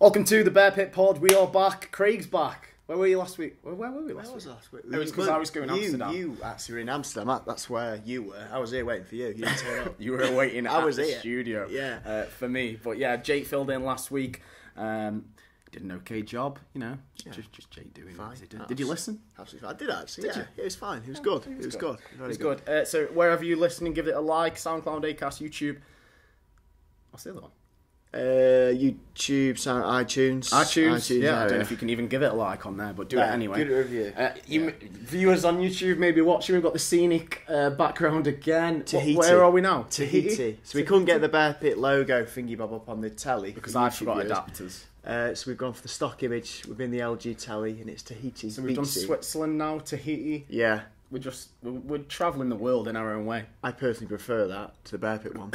Welcome to the Bear Pit Pod. We are back. Craig's back. Where were you last week? Where were we last week? It was because I was going to Amsterdam. You actually were in Amsterdam. That's where you were. I was here waiting for you. You didn't turn up. You were waiting I was the here. studio Yeah. for me. But yeah, Jake filled in last week. Did an okay job, you know. Yeah. Just Jake doing Fine. it. Did you listen? Absolutely fine. I did actually. Did yeah. you? It was fine. It was good. It was good. It was good. So wherever you're listening, give it a like. SoundCloud, Acast, YouTube. What's the other one? YouTube, iTunes. Yeah, I don't know yeah. if you can even give it a like on there, but do it anyway. Good review. Viewers on YouTube maybe watching, we've got the scenic background again. Tahiti. Where are we now? Tahiti. So we couldn't get the Bear Pit logo thingy bob up on the telly. Because I forgot adapters. So we've gone for the stock image within the LG telly, and it's Tahiti. So we've done Switzerland now, Tahiti. Yeah. We're travelling the world in our own way. I personally prefer that to the Bear Pit one.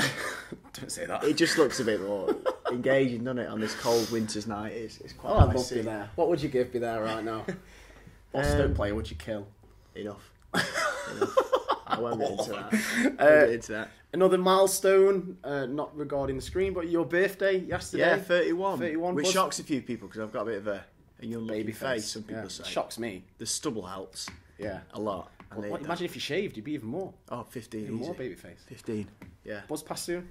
Don't say that. It just looks a bit more engaging, doesn't it, on this cold winter's night? It's quite I'd nice. love to be there. What would you give me there right now? What Stoke player would you kill? Enough. I won't get into that. Another milestone, not regarding the screen, but your birthday yesterday. Yeah, 31. 31. Which shocks a few people because I've got a bit of a young Baby face, some people say. Shocks me. The stubble helps. Yeah. A lot. Well, imagine if you shaved, you'd be even more. Oh, 15. Even more easy. baby face. 15. Yeah. Buzz pass soon?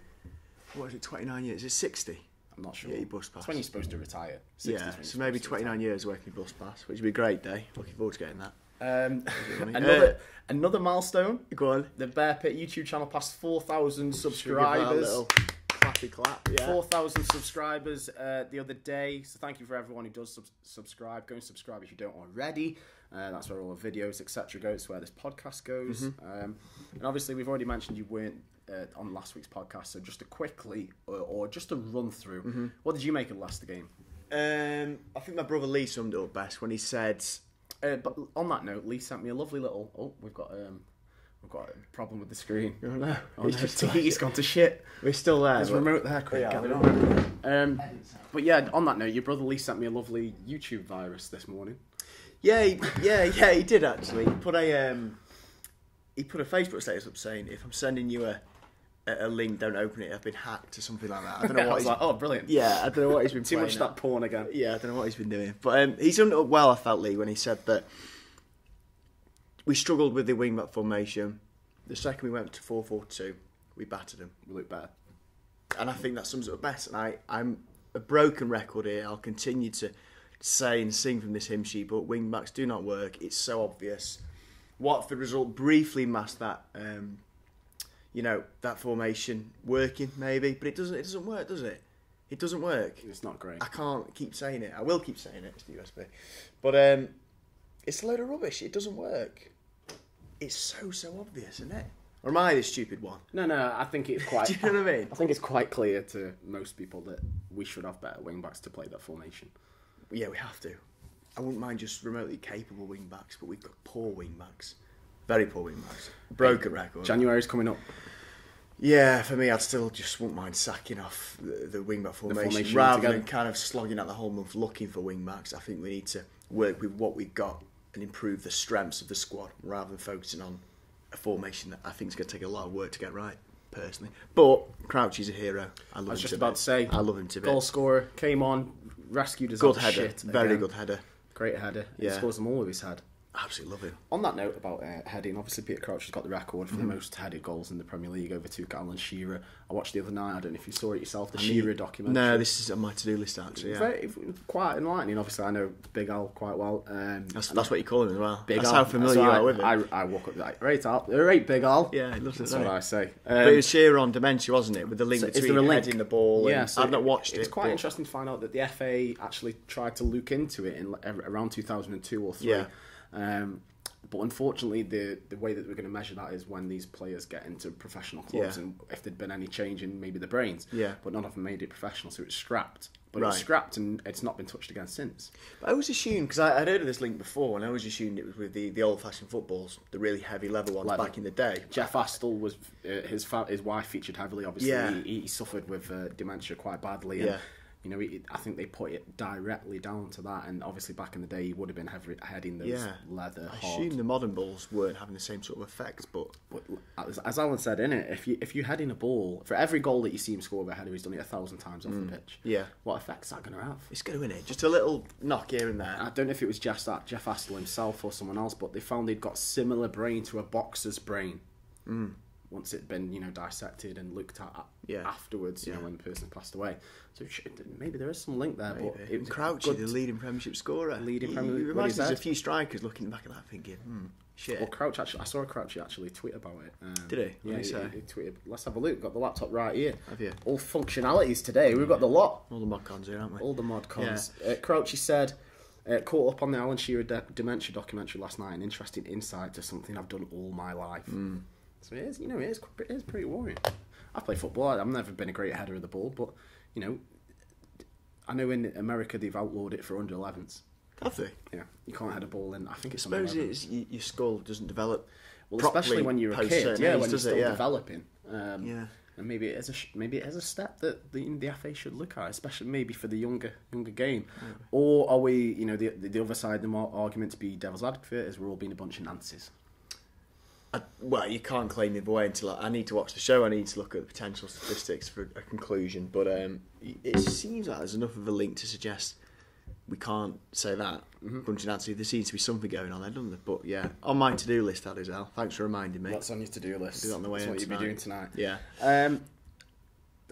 What is it, 29 years? Is it 60? I'm not sure. Yeah, you buzz pass. That's when you're supposed to retire. Yeah, so maybe 29 years working bus pass, which would be a great day. Looking forward to getting that. Another milestone. Go on. The Bear Pit YouTube channel passed 4,000 Should we give that a subscribers. little clappy clap. Yeah. 4,000 subscribers the other day. So thank you for everyone who does subscribe. Go and subscribe if you don't already. That's where all the videos, etc. go. It's where this podcast goes. And obviously, we've already mentioned you weren't on last week's podcast. So just to quickly, or just a run through, what did you make of the last game? I think my brother Lee summed it up best when he said... But on that note, Lee sent me a lovely little... Oh, we've got a problem with the screen. Oh no. He's gone to shit. We're still there. There's a remote there, Craig. Yeah, Get it on. But yeah, on that note, your brother Lee sent me a lovely YouTube virus this morning. Yeah, he did actually. He put a Facebook status up saying, if I'm sending you a link, don't open it. I've been hacked or something like that. I don't know what I was like, oh, brilliant. Yeah, I don't know what he's been Too playing much that porn again. Yeah, I don't know what he's been doing. But he's done it up well, I felt, Lee, when he said that we struggled with the wing-back formation. The second we went to 4-4-2, we battered them. We look better. And I think that sums it up best. And I'm a broken record here. I'll continue to say and sing from this hymn sheet, but wing-backs do not work. It's so obvious. Watford result briefly masked that... that formation working, maybe, but it doesn't work, does it? It doesn't work. It's not great. I can't keep saying it. I will keep saying it. It's the USB. But it's a load of rubbish. It doesn't work. It's so obvious, isn't it? Or am I the stupid one? No, I think it's quite... Do you know what I mean? I think it's quite clear to most people that we should have better wing-backs to play that formation. Yeah, we have to. I wouldn't mind just remotely capable wing-backs, but we've got poor wing-backs. Very poor wing-backs. Broken record. January's coming up. Yeah, for me, I'd still just wouldn't mind sacking off the wing-back formation rather than kind of slogging out the whole month looking for wing-backs. I think we need to work with what we've got and improve the strengths of the squad rather than focusing on a formation that I think is going to take a lot of work to get right, personally. But Crouchy's a hero. I was just about to say. I love him to bits. Goal scorer, came on, rescued us good out header, shit. very again. good header. Great header. Yeah. He scores them all with his head. Absolutely love him. On that note about heading, obviously Peter Crouch has got the record for the most headed goals in the Premier League over to Alan Shearer. I watched the other night, I don't know if you saw it yourself, the Shearer documentary. No, this is on my to-do list actually. Yeah. Very, quite enlightening. Obviously, I know Big Al quite well. That's what you call him as well. Big That's Al. how familiar you are with him. I walk up like, right, Big Al. Yeah, he loves it. That's what I say. But it was Shearer on Dementia, wasn't it? With the link between heading the ball. Yeah, so I've not watched it. It's quite interesting to find out that the FA actually tried to look into it in around 2002 or 3. Yeah. But unfortunately, the way that we're going to measure that is when these players get into professional clubs and if there'd been any change in maybe the brains. Yeah. But none of them made it professional, so it's scrapped. But Right. it's scrapped and it's not been touched again since. I always assumed, because I'd heard of this link before, and I always assumed it was with the old-fashioned footballs, the really heavy leather ones back in the day. Jeff Astle was his wife featured heavily. Obviously, Yeah. he suffered with dementia quite badly. And, Yeah. You know, I think they put it directly down to that, and obviously back in the day, he would have been heading those leather. I assume the modern balls weren't having the same sort of effect, but as Alan said, innit, if you head in a ball, for every goal that you see him score with a header, he's done it 1,000 times off the pitch. Yeah, what effect's that going to have? It's going to, innit? Just a little knock here and there. I don't know if it was Jeff Astle himself or someone else, but they found he'd got similar brain to a boxer's brain. Once it'd been, you know, dissected and looked at afterwards, you know, when the person passed away. So maybe there is some link there. Maybe. But it was Crouchy, the leading Premiership scorer. He reminds me of a few strikers looking back at that thinking, shit. Well, Crouch actually, I saw Crouchy actually tweet about it. Did he? Yeah, he tweeted. Let's have a look. We've got the laptop right here. Have you? All functionalities today. We've got the lot. All the mod cons here, aren't we? All the mod cons. Yeah. Crouchy said, caught up on the Alan Shearer Dementia documentary last night. An interesting insight to something I've done all my life. So it is, you know, it is pretty worrying. I've played football. I've never been a great header of the ball, but, you know, I know in America they've outlawed it for Have under-11s. they? Yeah, you can't head a ball in. I think it's. I suppose it's your skull doesn't develop. Well, especially when you're a kid, when you're still developing. And maybe it is a step that the FA should look at, especially maybe for the younger game. Or are we, you know, the other side of the argument, to be devil's advocate, is we're all being a bunch of Nancies. Well, you can't claim either way until I need to watch the show. I need to look at the potential statistics for a conclusion. But it seems like there's enough of a link to suggest we can't say that. Bunch of Nancy, there seems to be something going on there, doesn't there? But yeah, on my to-do list, that is, Al. Thanks for reminding me. What's on your to-do list? Do that on the way. That's what you'll be doing tonight. Yeah.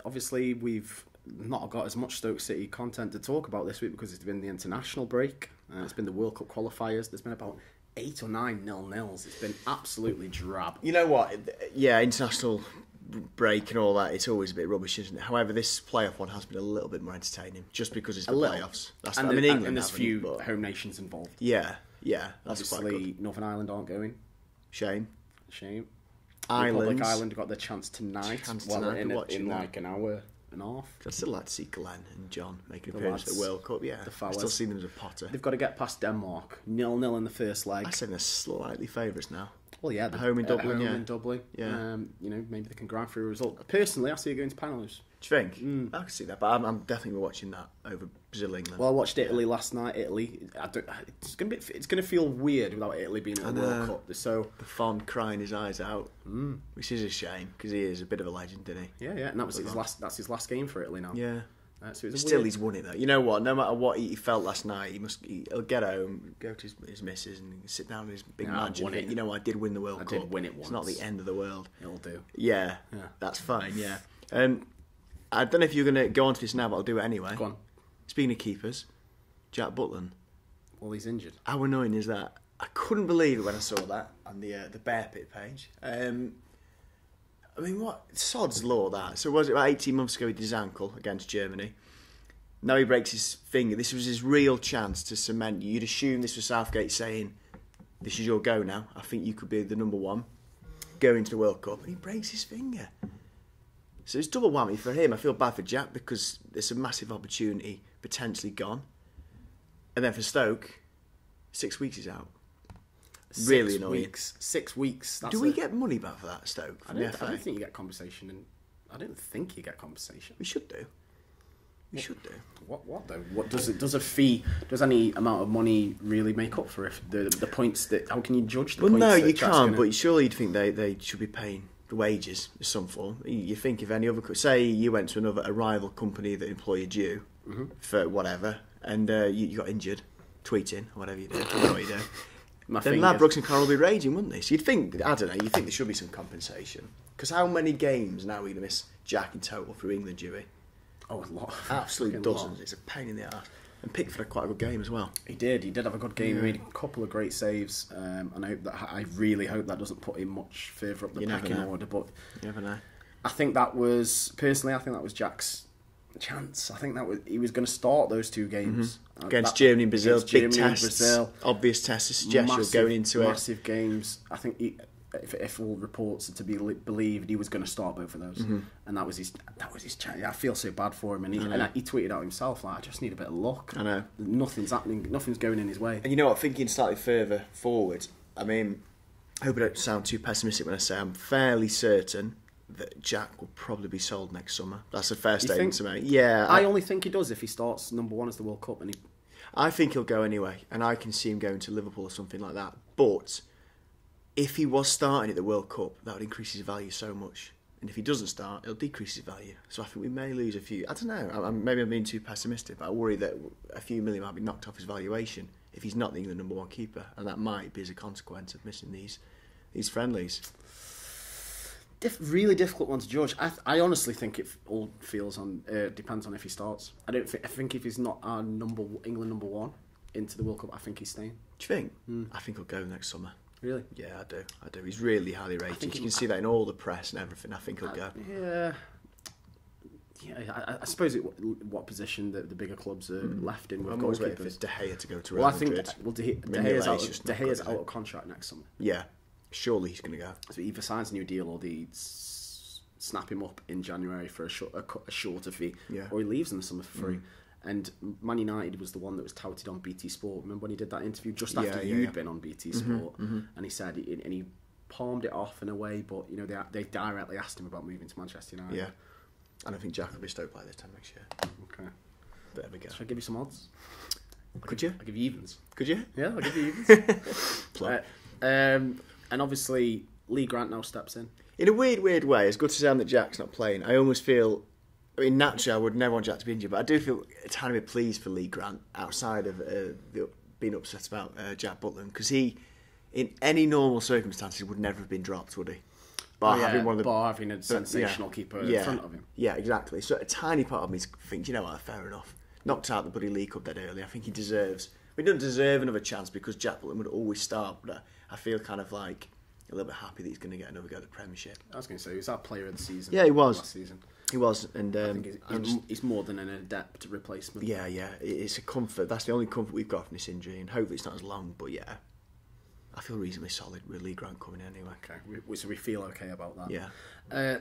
Obviously, we've not got as much Stoke City content to talk about this week because it's been the international break. It's been the World Cup qualifiers. There's been about 8 or 9 0-0s. It's been absolutely drab. You know what? Yeah, international break and all that, it's always a bit rubbish, isn't it? However, this playoff one has been a little bit more entertaining, just because it's the playoffs. That's and England, and there's few home nations involved. Yeah, that's obviously quite good. Northern Ireland aren't going. Shame. Republic Island got their chance tonight. In that. like an hour and a half. I'd still like to see Glenn and John make an appearance at the World Cup. Yeah, I still see them as a Potter. They've got to get past Denmark. 0-0 in the first leg. I say they're slightly favourites now. Well, yeah, home in Dublin. In Dublin. Yeah. You know, maybe they can grind through a result. Personally, I see it going to penalties. Do you think? I can see that, but I'm definitely watching that over Brazil, England. Well, I watched Italy last night. Italy, it's going to feel weird without Italy being at the World Cup. So Buffon crying his eyes out, which is a shame because he is a bit of a legend, isn't he? Yeah, and that was his last. That's his last game for Italy now. Yeah. So he's won it though. You know what? No matter what he felt last night, he'll get home, go to his missus, and sit down in his big mansion. You know, I did win the World Cup. I did win it once. It's not the end of the world. It'll do. Yeah, that's fine. Yeah. I don't know if you're going to go on to this now, but I'll do it anyway. Go on. Speaking of keepers, Jack Butland. Well, he's injured. How annoying is that? I couldn't believe it when I saw that on the Bear Pit page. I mean, what? Sod's law, that. So was it about 18 months ago he did his ankle against Germany? Now he breaks his finger. This was his real chance to cement. You'd assume this was Southgate saying, this is your go now. I think you could be the number one. Go into the World Cup. And he breaks his finger. So it's double whammy for him. I feel bad for Jack because there's a massive opportunity potentially gone. And then for Stoke, 6 weeks is out. Really annoying. 6 weeks. Do we get money back for that, Stoke? I don't think you get compensation, and I don't think you get compensation. We should do. We should do. What though? What does a fee? Does any amount of money really make up for if the points that? How can you judge the points? Well, no, you can't. But surely you'd think they should be paying the wages in some form. You think if any other, say you went to a rival company that employed you for whatever, and you got injured, tweeting or whatever you do. I don't know what you do. Then Ladbrokes and Carroll will be raging, wouldn't they? So you'd think, I don't know, you think there should be some compensation. Because how many games now are we going to miss Jack in total through England, Dewey? Oh, a lot. Absolute dozens. It's a pain in the arse. And Pickford had quite a good game as well. He did have a good game. He made a couple of great saves. And I really hope that doesn't put him much further up the pecking order. But you never know. I think that was Jack's chance. I think he was going to start those 2 games against Germany and Brazil. Big tests, obvious tests to suggest you're going into massive games. I think if all reports are to be believed, he was going to start both of those, and that was his chance. I feel so bad for him, and he tweeted out himself like, I just need a bit of luck. I know nothing's happening, nothing's going in his way. And you know what? Thinking slightly further forward, I mean, I hope I don't sound too pessimistic when I say I'm fairly certain that Jack will probably be sold next summer. That's a fair statement to make. Yeah. I only think he does if he starts number 1 as the World Cup. I think he'll go anyway, and I can see him going to Liverpool or something like that. But if he was starting at the World Cup, that would increase his value so much. And if he doesn't start, it'll decrease his value. So I think we may lose a few. I don't know. Maybe I'm being too pessimistic, but I worry that a few million might be knocked off his valuation if he's not the England number 1 keeper, and that might be as a consequence of missing these friendlies. Really difficult one to judge. I honestly think it all depends on if he starts. I think if he's not our England number 1 into the World Cup, I think he's staying. Do you think? I think he'll go next summer. Really? Yeah, I do. He's really highly rated. You can see that in all the press and everything. I think he'll go. Yeah. I suppose what position the bigger clubs are left in with I'm always waiting for De Gea to go to Real Madrid. De Gea's out of contract next summer. Yeah. Surely he's going to go. So he either signs a new deal or they snap him up in January for a shorter fee, or he leaves in the summer for free. And Man United was the one that was touted on BT Sport. Remember when he did that interview just after you'd been on BT Sport, and he said, and he palmed it off in a way, but they directly asked him about moving to Manchester United. Yeah, and I think Jack will be Stoke by this time next year. Okay, there we go. Should I give you some odds? Could you? I'll give you evens. Could you? Yeah, I'll give you evens. And obviously, Lee Grant now steps in. In a weird way, it's good to sound that Jack's not playing. I almost feel, naturally, I would never want Jack to be injured, but I do feel a tiny bit pleased for Lee Grant outside of being upset about Jack Butland, because he, in any normal circumstances, would never have been dropped, would he? Having a sensational keeper in front of him. Yeah, exactly. So a tiny part of me thinks, you know what, fair enough. Knocked out the bloody League Cup dead early. I think he deserves. We don't deserve another chance because Jack Butland would always start, but I feel kind of like a little bit happy that he's going to get another go at the Premiership. I was going to say, he was our player of the season. Yeah, he was. Last season. He was, and I think he's more than an adept replacement. Yeah, it's a comfort. That's the only comfort we've got from this injury, and hopefully it's not as long. But yeah, I feel reasonably solid with Lee Grant coming in anyway. Okay, so we feel okay about that. Yeah.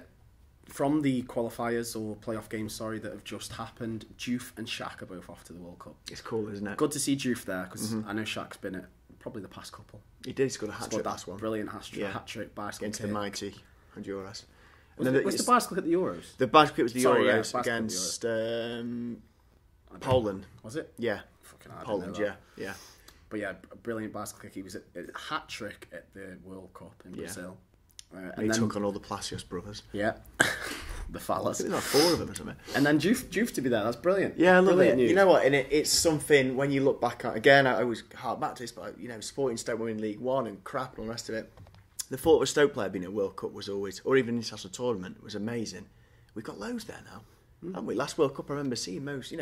From the qualifiers or playoff games, that have just happened, Juve and Shaq are both off to the World Cup. It's cool, isn't it? Good to see Juve there, because I know Shaq's been at probably the past couple. He did. He scored a hat-trick last one. Brilliant hat-trick bicycle against the mighty Honduras. Was the bicycle at the Euros? The bicycle kick was the Euros against Poland. Was it? Yeah. Fucking Poland, yeah. But yeah, a brilliant bicycle kick. He was at a hat-trick at the World Cup in Brazil. And he took on all the Palacios brothers. Yeah. The fellas. I think there's like 4 of them or something. And then Juve to be there, that's brilliant. Yeah, I love brilliant it. News. You know what, and it's something when you look back at, again, I always hark back to this, but supporting Stoke winning League One and crap and all the rest of it, the thought of a Stoke player being at World Cup was always, or even international tournament, was amazing. We've got loads there now, haven't we? Last World Cup, I remember seeing most,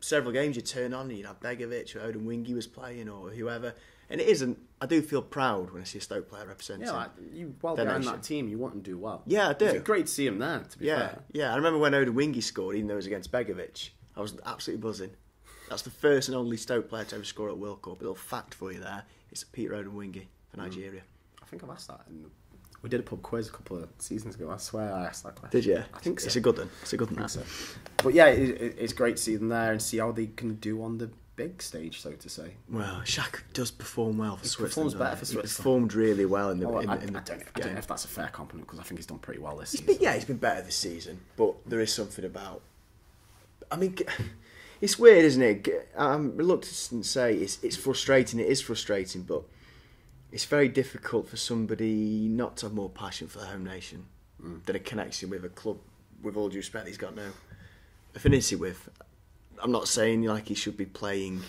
several games you'd turn on and you'd have Begovic or Odin Wingy was playing or whoever. And it isn't. I do feel proud when I see a Stoke player representing. Yeah, you behind that team, you want them to do well. Yeah, I do. It's great to see him there, to be fair. Yeah, I remember when Odin Wingy scored, even though it was against Begovic, I was absolutely buzzing. That's the first and only Stoke player to ever score at World Cup. A little fact for you there. It's Peter Odin Wingy for Nigeria. I think I've asked that. We did a pub quiz a couple of seasons ago. I swear I asked that question. Did you? I think so. It's a good one. I think so. But yeah, it's great to see them there and see how they can do on the big stage, so to say. Well, Shaq does perform well for Switzerland. Performs better for Switzerland. He performed really well in the I don't know if that's a fair compliment, because I think he's done pretty well this season. He's been better this season, but there is something about. I mean, it's weird, isn't it? I'm reluctant to say it's frustrating. It is frustrating, but it's very difficult for somebody not to have more passion for their home nation than a connection with a club. With all due respect, he's got no affinity with. I'm not saying like he should be playing.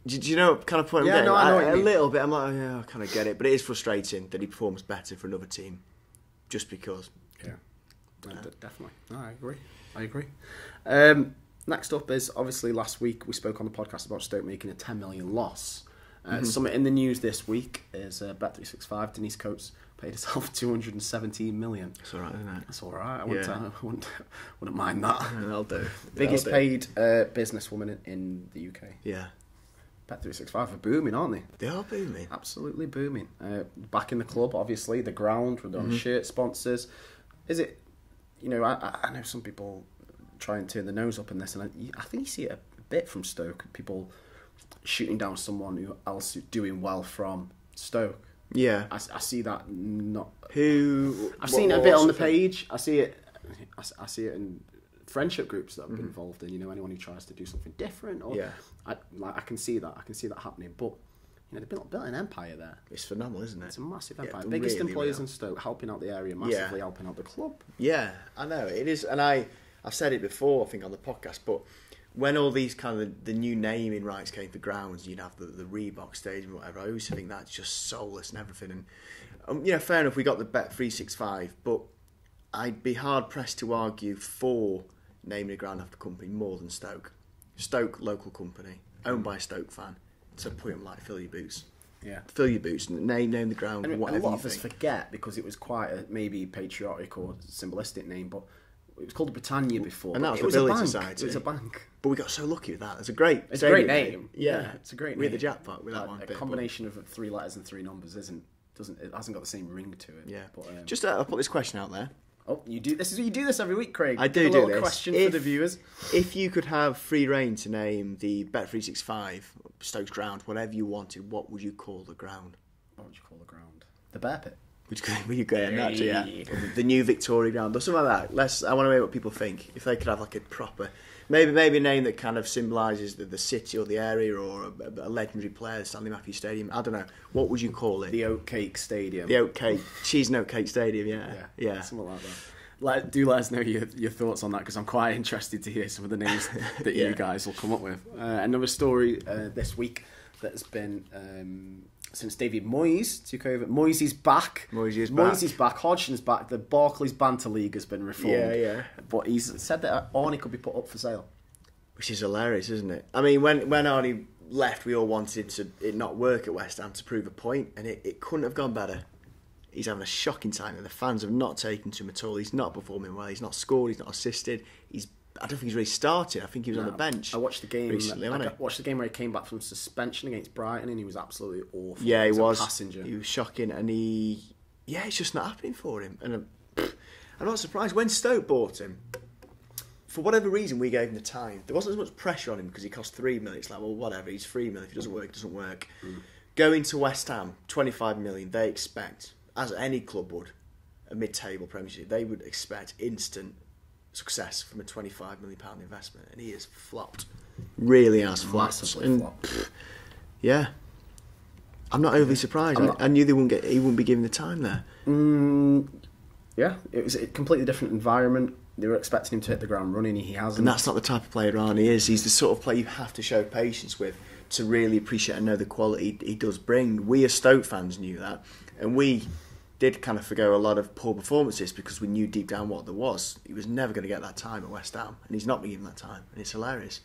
Do you know what kind of point I'm getting? I know what you mean. A little bit. I'm like, I kind of get it, but it is frustrating that he performs better for another team, just because. Yeah, definitely. No, I agree. Next up is obviously last week we spoke on the podcast about Stoke making a 10 million loss. Something in the news this week is Bet365. Denise Coates paid herself 217 million. That's all right, isn't it? That's all right. I wouldn't mind that. I'll do. Biggest paid businesswoman in the UK. Yeah. Bet365 are booming, aren't they? They are booming. Absolutely booming. Back in the club, obviously, the ground, with the shirt sponsors. Is it, I know some people try and turn their nose up in this, and I think you see it a bit from Stoke. People shooting down someone else doing well from Stoke. Yeah. I see that not... I've seen it a bit on the page. I see it in friendship groups that I've been involved in. You know, anyone who tries to do something different. Or, I can see that. I can see that happening. But, you know, they've built an empire there. It's phenomenal, isn't it? It's a massive empire. Biggest really employers in Stoke, helping out the area massively, helping out the club. Yeah, I know. It is. And I've said it before, I think, on the podcast, but when all these kind of the new naming rights came for grounds, you'd have the Reebok Stadium or whatever, I always think that's just soulless and everything. And, you know, fair enough, we got the Bet365, but I'd be hard-pressed to argue for naming a ground after company more than Stoke. Stoke, local company, owned by a Stoke fan. So put them like, fill your boots. Yeah. Fill your boots, name the ground, and whatever you think. A lot of us forget, because it was quite a maybe patriotic or symbolistic name, but it was called Brighton before. And that was the Building Society. It was a bank. But we got so lucky with that. It's a great name. Yeah, it's a great name. We hit the jackpot with that one. A combination of 3 letters and 3 numbers hasn't got the same ring to it. Yeah. But, I'll put this question out there. Oh, you do this every week, Craig. I do a this. Question for the viewers. If you could have free reign to name the Bet365 Stokes ground, whatever you wanted, what would you call the ground? What would you call the ground? The Bear Pit. Would you go in that? Yeah. The new Victoria ground or something like that. I want to hear what people think. If they could have like a proper, maybe a name that kind of symbolises the city or the area, or a legendary player, Stanley Matthews Stadium. I don't know. What would you call it? The Oatcake Stadium. The Oatcake Cheese and Oatcake Stadium. Yeah. Something like that. Do let us know your thoughts on that, because I'm quite interested to hear some of the names that you guys will come up with. Another story this week that's been since David Moyes took over. Moyes is back. Moyes is back. Hodgson's back. The Barclays Banter League has been reformed. Yeah. But he's said that Arnie could be put up for sale, which is hilarious, isn't it? I mean, when Arnie left, we all wanted it not work at West Ham to prove a point, and it couldn't have gone better. He's having a shocking time, and the fans have not taken to him at all. He's not performing well. He's not scored. He's not assisted. I don't think he's really started. I think he was on the bench. I watched the game recently. I watched the game where he came back from suspension against Brighton, and he was absolutely awful. Yeah, he was. Passenger. He was shocking, and it's just not happening for him. And I'm not surprised when Stoke bought him. For whatever reason, we gave him the time. There wasn't as much pressure on him because he cost $3 million. It's like, well, whatever. He's $3 million. If it doesn't work, it doesn't work. Going to West Ham, $25 million. They expect, as any club would, a mid-table Premiership, they would expect instant success from a £25 million investment, and he has flopped. Really has flopped. Yeah, I'm not overly surprised. I knew he wouldn't be given the time there. Yeah, it was a completely different environment. They were expecting him to hit the ground running. He hasn't. And that's not the type of player Arnie is. He's the sort of player you have to show patience with to really appreciate and know the quality he does bring. We as Stoke fans knew that, and we did kind of forgo a lot of poor performances because we knew deep down what there was. He was never going to get that time at West Ham, and he's not been given that time, and it's hilarious.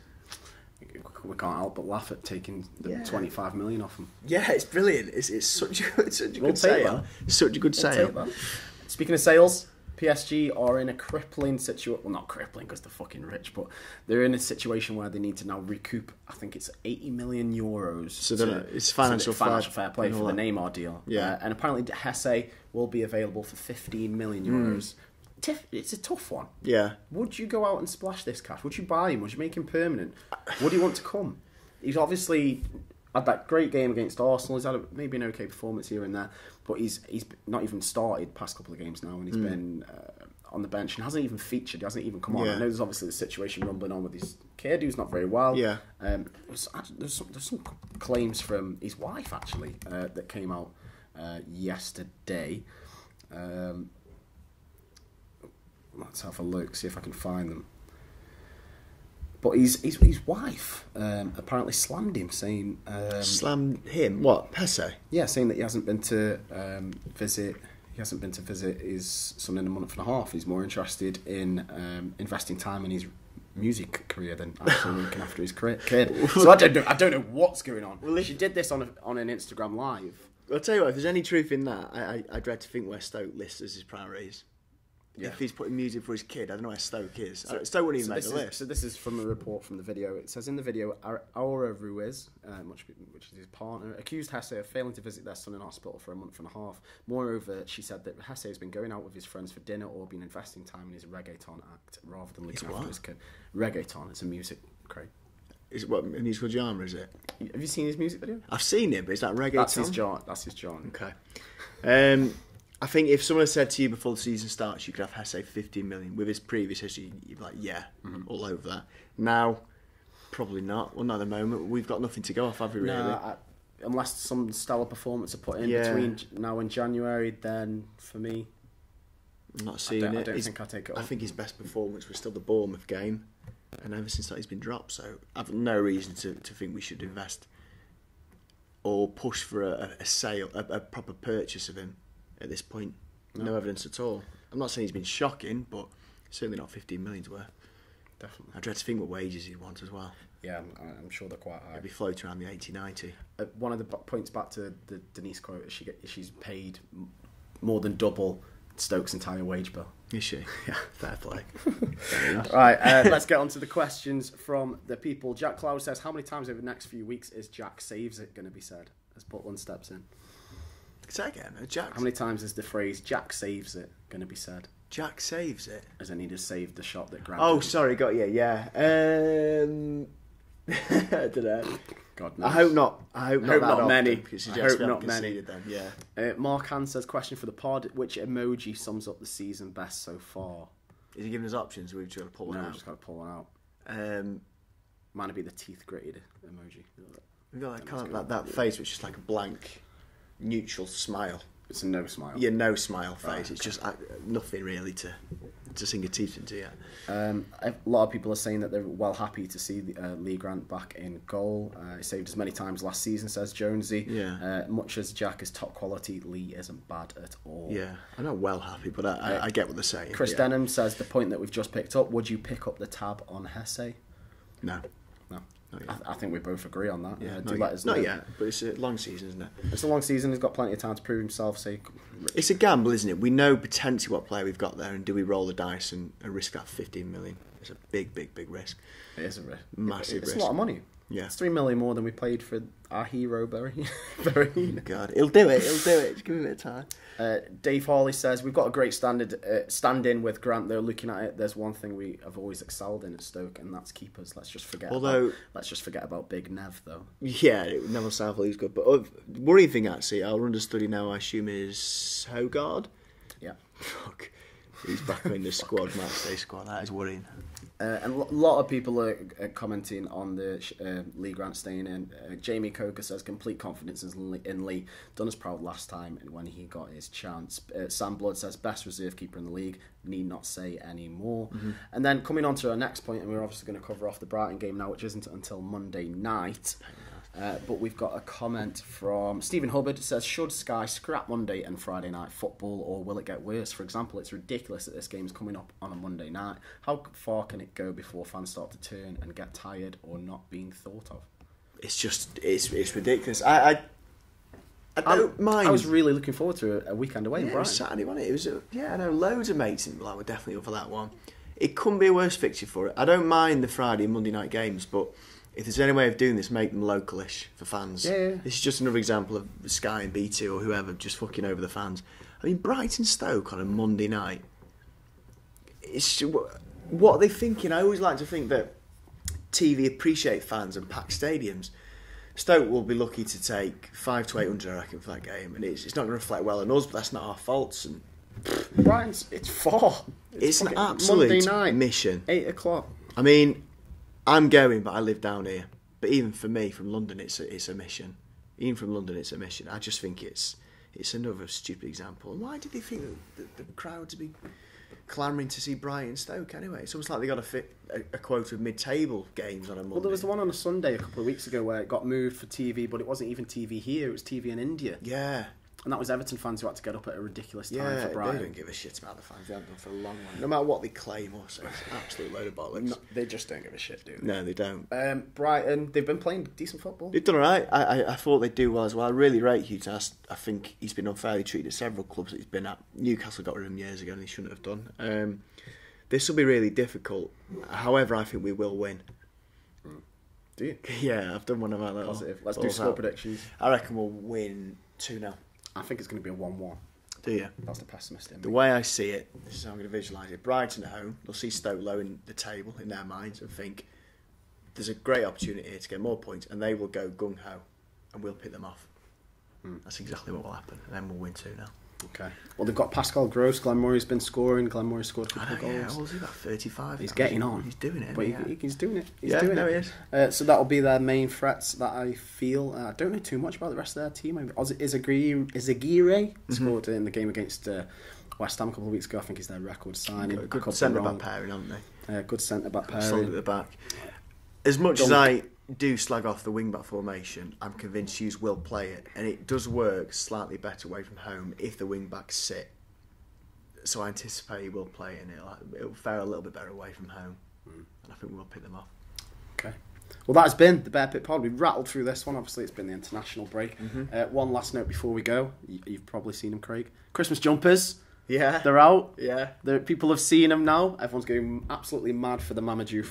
We can't help but laugh at taking the $25 million off him. Yeah, it's brilliant. It's such a good sale. It's such a good sale. Speaking of sales, PSG are in a crippling situation. Well, not crippling because they're fucking rich, but they're in a situation where they need to now recoup, I think it's €80 million. So it's financial fair play for the Neymar deal. Yeah. And apparently Jese will be available for €15 million. It's a tough one. Yeah. Would you go out and splash this cash? Would you buy him? Would you make him permanent? Would he want to come? He's obviously had that great game against Arsenal. He's had maybe an okay performance here and there, but he's not even started past couple of games now, and he's been on the bench and hasn't even featured. He hasn't even come on. I know there's obviously the situation rumbling on with his kid who's not very well. Yeah. There's some claims from his wife actually that came out yesterday. Let's have a look, see if I can find them. But his wife apparently slammed him, saying... slammed him? What? Jese? Yeah, saying that he hasn't been to visit his son in a month and a half. He's more interested in investing time in his music career than actually looking after his kid. So I don't know what's going on. Well, she did this on an Instagram live. I'll tell you what, if there's any truth in that, I dread to think where Stoke lists as his priorities. Yeah. If he's putting music for his kid, I don't know where Stoke is. Stoke wouldn't even make the list. So this is from a report from the video. It says in the video, Aura Ruiz, which is his partner, accused Jese of failing to visit their son in hospital for a month and a half. Moreover, she said that Jese has been going out with his friends for dinner or been investing time in his reggaeton act rather than looking after his kid. Reggaeton, it's a music, Craig. Is it what a musical genre, is it? Have you seen his music video? I've seen it, but it's that reggae. That's his genre. That's his genre. Okay. I think if someone had said to you before the season starts, you could have Jese 15 million. With his previous history, you'd be like, all over that. Now, probably not. Well, not at the moment. We've got nothing to go off, have we, really? No, unless some stellar performance are put in between now and January, then for me, I'm not seeing it. I don't think I'll take it off. I think his best performance was still the Bournemouth game, and ever since that he's been dropped. So I've no reason to think we should invest or push for a sale, a proper purchase of him at this point. No evidence at all. I'm not saying he's been shocking, but certainly not 15 million's worth. Definitely. I dread to think what wages he'd want as well. Yeah, I'm sure they're quite high. It'd be floating around the 80, 90. One of the points back to the Denise quote is she's paid more than double Stoke's entire wage bill. Is she? Yeah. Fair play. Right, let's get on to the questions from the people. Jack Cloud says, how many times over the next few weeks is Jack saves it going to be said as Butland steps in? Say again, Jack. How many times is the phrase Jack saves it going to be said? Jack saves it? As in he just saved the shot that Grant Oh, did. sorry, got you, yeah. I don't know. God knows. I hope not. I hope not many. I hope not many. Then, yeah. Mark Han says, question for the pod, which emoji sums up the season best so far? Is he giving us options? We've just got to pull one out. No, just got to pull one out. Might be the teeth gritted emoji. We've got like, kind of like that face which is like a blank, neutral smile. It's a no smile. Yeah, no smile face. Right, It's just nothing really to sink your teeth into yet. A lot of people are saying that they're well happy to see Lee Grant back in goal. He saved as many times last season, says Jonesy. Yeah. Much as Jack is top quality, Lee isn't bad at all. Yeah, I'm not well happy, but I get what they're saying. Chris Denham says the point that we've just picked up, would you pick up the tab on Jese? No. I think we both agree on that. Yeah, let us know. Not yet, but it's a long season, isn't it? It's a long season. He's got plenty of time to prove himself. So it's a gamble, isn't it? We know potentially what player we've got there, and do we roll the dice and risk that 15 million? It's a big risk. It is a risk. Massive risk. It's a lot of money. Yeah. It's 3 million more than we paid for our hero, Berry. God, he'll do it. Just give him a bit of time. Dave Hawley says, we've got a great stand-in with Grant, though. Looking at it, there's one thing we have always excelled in at Stoke, and that's keepers. Let's just forget about Big Nev, though. Yeah, Neville Southall's good. But worrying thing, actually, our understudy now, I assume, is Hogard. Yeah. Fuck. He's back in the squad, matchday squad. That is worrying. And a lot of people are commenting on the Lee Grant staying in. Jamie Coker says complete confidence in Lee. Done us proud last time when he got his chance. Sam Blood says best reserve keeper in the league. Need not say any more. Mm-hmm. And then coming on to our next point, and we're obviously going to cover off the Brighton game now, which isn't until Monday night. But we've got a comment from Stephen Hubbard. Says, should Sky scrap Monday and Friday night football, or will it get worse? For example, it's ridiculous that this game is coming up on a Monday night. How far can it go before fans start to turn and get tired or not being thought of? It's ridiculous. I don't mind. I was really looking forward to a weekend away in Brighton. It was Saturday, wasn't it? I know loads of mates were definitely up for that one. It couldn't be a worse fixture for it. I don't mind the Friday and Monday night games, but if there's any way of doing this, make them localish for fans. Yeah. This is just another example of Sky and BT or whoever just fucking over the fans. I mean, Brighton Stoke on a Monday night. What are they thinking? I always like to think that TV appreciate fans and packed stadiums. Stoke will be lucky to take 500 to 800, I reckon, for that game, and it's not going to reflect well on us, but that's not our faults. And Brighton's, it's far. It's an absolute Monday night, mission. 8 o'clock. I mean, I'm going, but I live down here. But even for me, from London, it's a mission. Even from London, it's a mission. I just think it's another stupid example. And why did they think that the crowd to be clamouring to see Brighton Stoke anyway? It's almost like they got to fit a quota of mid-table games on a Monday. Well, there was the one on a Sunday a couple of weeks ago where it got moved for TV, but it wasn't even TV here, it was TV in India. Yeah. And that was Everton fans who had to get up at a ridiculous time for Brighton. They don't give a shit about the fans. They haven't done for a long while. No matter what they claim or say, it's an absolute load of bollocks. No, they just don't give a shit, do they? No, they don't. Brighton, they've been playing decent football. They've done all right. I thought they'd do well as well. I really rate Hugh Tass. I think he's been unfairly treated at several clubs that he's been at. Newcastle got rid of him years ago and he shouldn't have done. This will be really difficult. However, I think we will win. Do you? Yeah, I've done one of our little... Positive. Let's do score predictions. I reckon we'll win 2-0. I think it's going to be a 1-1. Do you? That's the pessimist in me. The way I see it, this is how I'm going to visualise it. Brighton at home, they'll see Stoke low in the table in their minds and think, there's a great opportunity here to get more points, and they will go gung-ho, and we'll pick them off. That's exactly what will happen, and then we'll win 2-0. Okay. Well, they've got Pascal Gross. Glenmoray's been scoring. Glenmoray's scored a couple of goals. Yeah, what was he, about 35? He's getting on. He's doing it. But he's doing it. He's doing it. He is. So that'll be their main threats that I feel. I don't know too much about the rest of their team. Izagire scored in the game against West Ham a couple of weeks ago. I think he's their record signing. Good centre-back pairing, haven't they? Good centre-back pairing. Solid at the back. As much as I do slag off the wing-back formation, I'm convinced Hughes will play it, and it does work slightly better away from home if the wing-backs sit. So I anticipate he will play it, and it'll fare a little bit better away from home, and I think we'll pick them off. Okay. Well, that has been the Bear Pit Pod. We've rattled through this one. Obviously, it's been the international break. One last note before we go. You've probably seen them, Craig. Christmas jumpers. Yeah. They're out. Yeah. People have seen them now. Everyone's going absolutely mad for the Mamadou.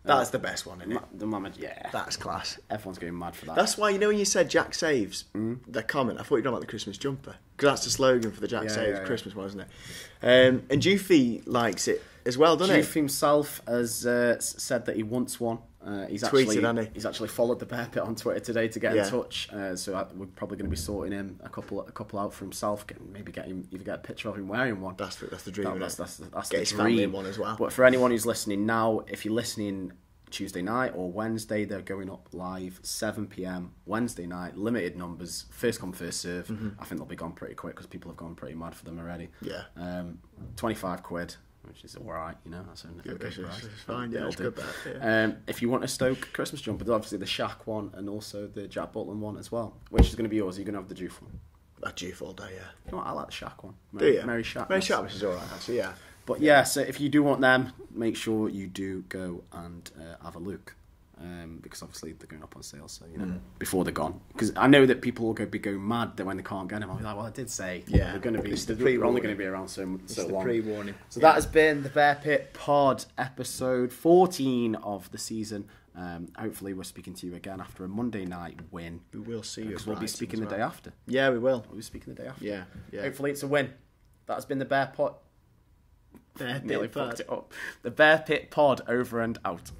That's the best one, isn't it? The Mamadou, yeah. That's class. Everyone's going mad for that. That's why, when you said Jack Saves, the comment, I thought you'd know about the Christmas jumper. Because that's the slogan for the Jack Saves Christmas one, isn't it? And Jufy likes it as well, doesn't he? Jufy himself has said that he wants one. He's actually followed the Bear Pit on Twitter today to get in touch. So we're probably going to be sorting him a couple out for himself. Either get a picture of him wearing one. That's the dream. That's get his family in one as well. But for anyone who's listening now, if you're listening Tuesday night or Wednesday, they're going up live 7 p.m. Wednesday night. Limited numbers, first come first serve. I think they'll be gone pretty quick because people have gone pretty mad for them already. Yeah. £25, which is alright, that's a good price. It's fine, yeah, it's good. If you want a Stoke Christmas jumper, there's obviously the Shaq one and also the Jack Butland one as well. Which is going to be yours? Are you going to have the Juve one? That Juve all day, yeah. You know what, I like the Shaq one. Do you? Mary Shaq. Mary Shaq, which is alright, actually, yeah. But so if you do want them, make sure you do go and have a look. Because obviously they're going up on sale, so before they're gone. Because I know that people will be going mad that when they can't get them. I'll be like, well, I did say they're going to be. They're only going to be around so long. Pre-warning. So that has been the Bear Pit Pod, episode 14 of the season. Hopefully we're speaking to you again after a Monday night win. We will see you. Because we'll be speaking the day after. Yeah, we will. We'll be speaking the day after. Yeah. Hopefully it's a win. That has been the Bear Pot. Bear Pit Nearly Pod. fucked it up. The Bear Pit Pod, over and out.